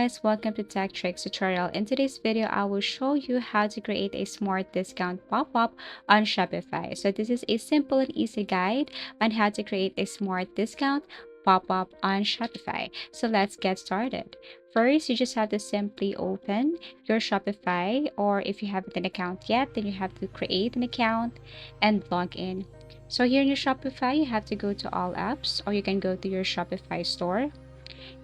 guys, welcome to Tech Tricks tutorial. In today's video, I will show you how to create a smart discount pop-up on Shopify. So this is a simple and easy guide on how to create a smart discount pop-up on Shopify. So let's get started. First, you just have to simply open your Shopify, or if you haven't an account yet, then you have to create an account and log in. So here in your Shopify, you have to go to all apps, or you can go to your Shopify store.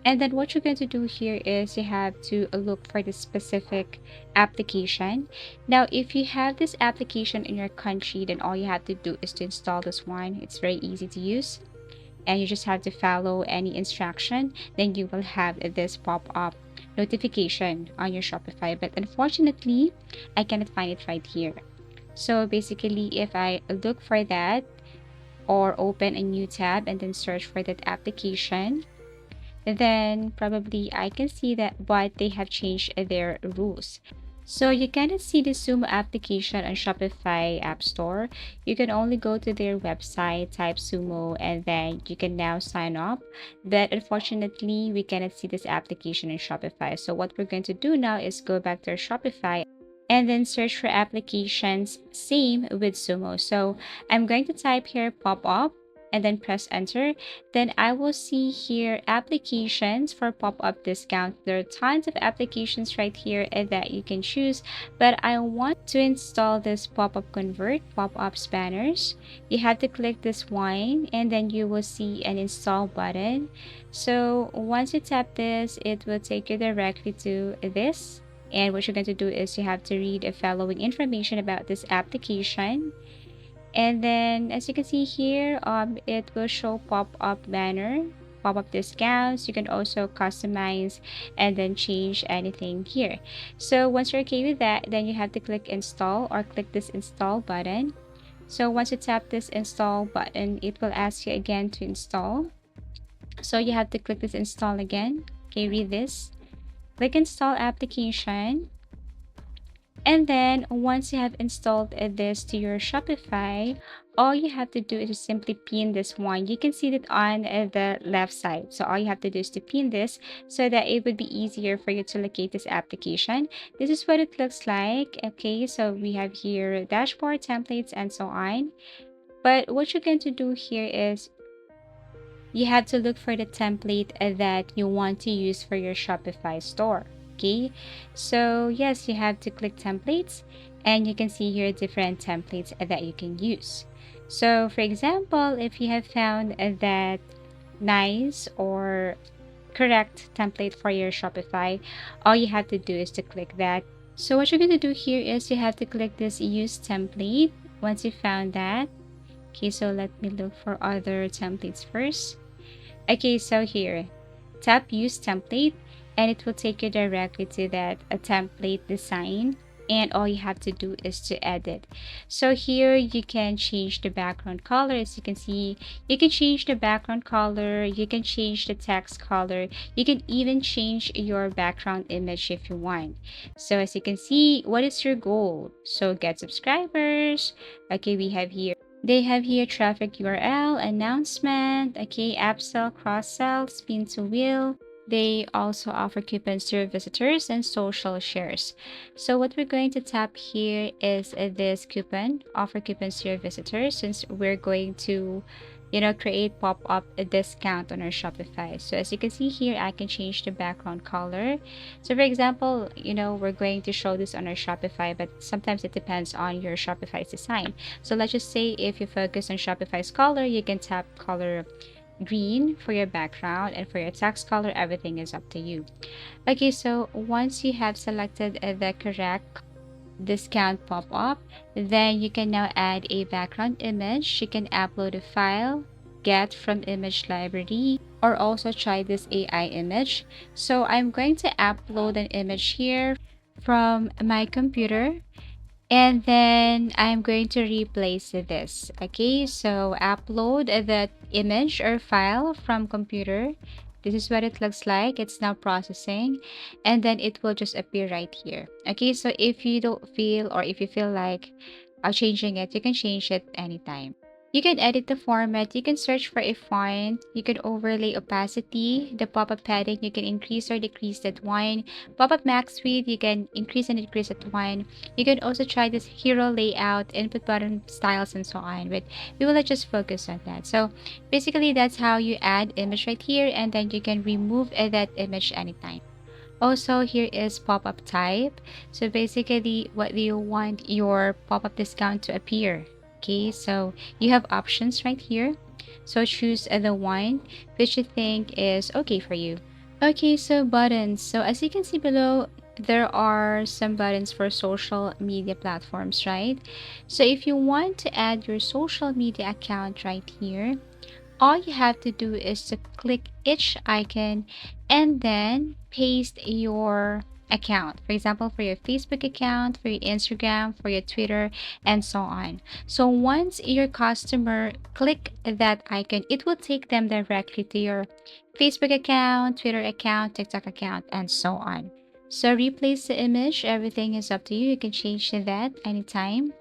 And then what you're going to do here is you have to look for the specific application. Now, if you have this application in your country, then all you have to do is to install this one. It's very easy to use, and you just have to follow any instruction. Then you will have this pop-up notification on your Shopify. But unfortunately, I cannot find it right here. So basically, if I look for that or open a new tab and then search for that application, then probably I can see that but they have changed their rules. So you cannot see the Sumo application on Shopify App Store. You can only go to their website, type Sumo, and then you can now sign up. But unfortunately, we cannot see this application in Shopify. So what we're going to do now is go back to our Shopify and then search for applications same with Sumo. So I'm going to type here Popup and then press enter. Then I will see here applications for pop-up discount. There are tons of applications right here that you can choose, but I want to install this pop-up convert pop-ups banners. You have to click this one and then you will see an install button. So once you tap this, it will take you directly to this. And what you're going to do is you have to read the following information about this application. And then as you can see here, it will show pop-up banner, pop-up discounts. You can also customize and then change anything here. So once you're okay with that, then you have to click install or click this install button. So once you tap this install button, it will ask you again to install. So you have to click this install again. Okay, read this. Click install application. And then once you have installed this to your Shopify, all you have to do is simply pin this one. You can see it on the left side. So all you have to do is to pin this so that it would be easier for you to locate this application. This is what it looks like. Okay, so we have here dashboard, templates, and so on. But what you're going to do here is you have to look for the template that you want to use for your Shopify store. Okay, so yes, you have to click templates and you can see here different templates that you can use. So for example, if you have found that nice or correct template for your Shopify, all you have to do is to click that. So what you're going to do here is you have to click this use template once you found that. Okay, so let me look for other templates first. Okay, so here, tap use template and it will take you directly to that template design, and all you have to do is to edit. So here you can change the background color. As you can see, you can change the background color, you can change the text color, you can even change your background image if you want. So as you can see, what is your goal? So get subscribers. Okay, we have here, they have here traffic URL, announcement, okay, upsell, cross-sell, spin to wheel. They also offer coupons to visitors and social shares. So what we're going to tap here is this coupon, offer coupons to your visitors, since we're going to create pop-up a discount on our Shopify. So as you can see here, I can change the background color. So for example, we're going to show this on our Shopify, but sometimes it depends on your Shopify's design. So let's just say if you focus on Shopify's color, you can tap color green for your background, and for your text color, everything is up to you. Okay, so once you have selected the correct discount pop-up, then you can now add a background image. You can upload a file, get from image library, or also try this AI image. So I'm going to upload an image here from my computer, and then I'm going to replace this. Okay, so upload that image or file from computer. This is what it looks like. It's now processing, and then it will just appear right here. Okay, so if you don't feel, or if you feel like changing it, you can change it anytime. You can edit the format. You can search for a font. You can overlay opacity, the pop-up padding. You can increase or decrease that one. Pop-up max width. You can increase and decrease that one. You can also try this hero layout, input button styles, and so on. But we will just focus on that. So basically, that's how you add image right here, and then you can remove that image anytime. Also, here is pop-up type. So basically, what do you want your pop-up discount to appear? Okay, so you have options right here. So choose the one which you think is okay for you. Okay, so buttons. So as you can see below, there are some buttons for social media platforms, right? So if you want to add your social media account right here, all you have to do is to click each icon and then paste your account. For example, for your Facebook account, for your Instagram, for your Twitter, and so on. So once your customer click that icon, it will take them directly to your Facebook account, Twitter account, TikTok account, and so on. So replace the image. Everything is up to you. You can change that anytime.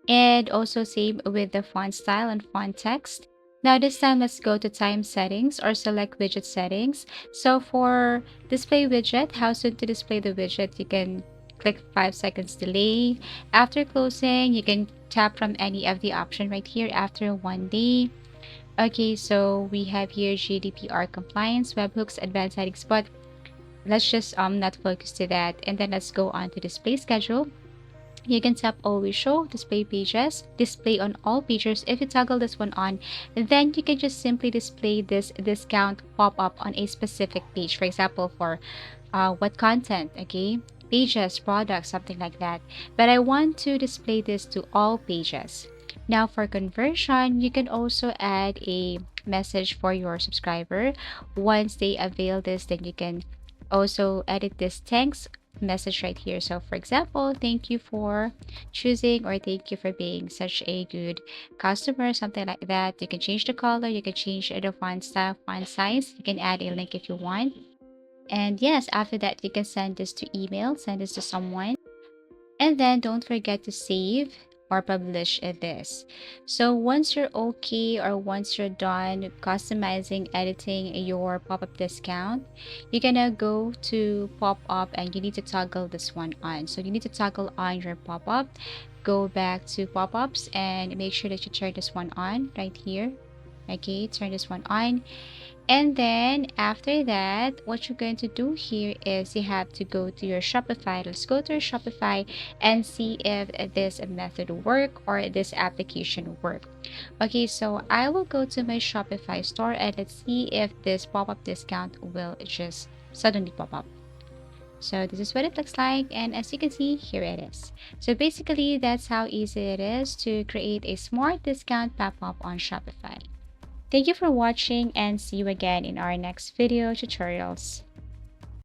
And also same with the font style and font text. Now this time, let's go to time settings or select widget settings. So for display widget, how soon to display the widget, you can click 5 seconds delay. After closing, you can tap from any of the option right here after 1 day. Okay, so we have here GDPR compliance, webhooks, advanced settings, but let's just not focus to that. And then let's go on to display schedule. You can tap always show display pages, display on all pages. If you toggle this one on, then you can just simply display this discount pop up on a specific page. For example, for what content, okay? Pages, products, something like that. But I want to display this to all pages. Now for conversion, you can also add a message for your subscriber. Once they avail this, then you can also edit this thanks message right here. So for example, thank you for choosing, or thank you for being such a good customer, something like that. You can change the color, you can change the font style, font size, you can add a link if you want. And yes, after that, you can send this to email, send this to someone. And then don't forget to save or publish this. So once you're okay, or once you're done customizing, editing your pop-up discount, you're gonna go to pop-up and you need to toggle this one on. So you need to toggle on your pop-up, go back to pop-ups and make sure that you turn this one on right here. Okay, turn this one on. And then after that, what you're going to do here is you have to go to your Shopify. Let's go to your Shopify and see if this method work or this application work. Okay, so I will go to my Shopify store and let's see if this pop-up discount will just suddenly pop up. So this is what it looks like, and as you can see, here it is. So basically, that's how easy it is to create a smart discount pop-up on Shopify. Thank you for watching and see you again in our next video tutorials.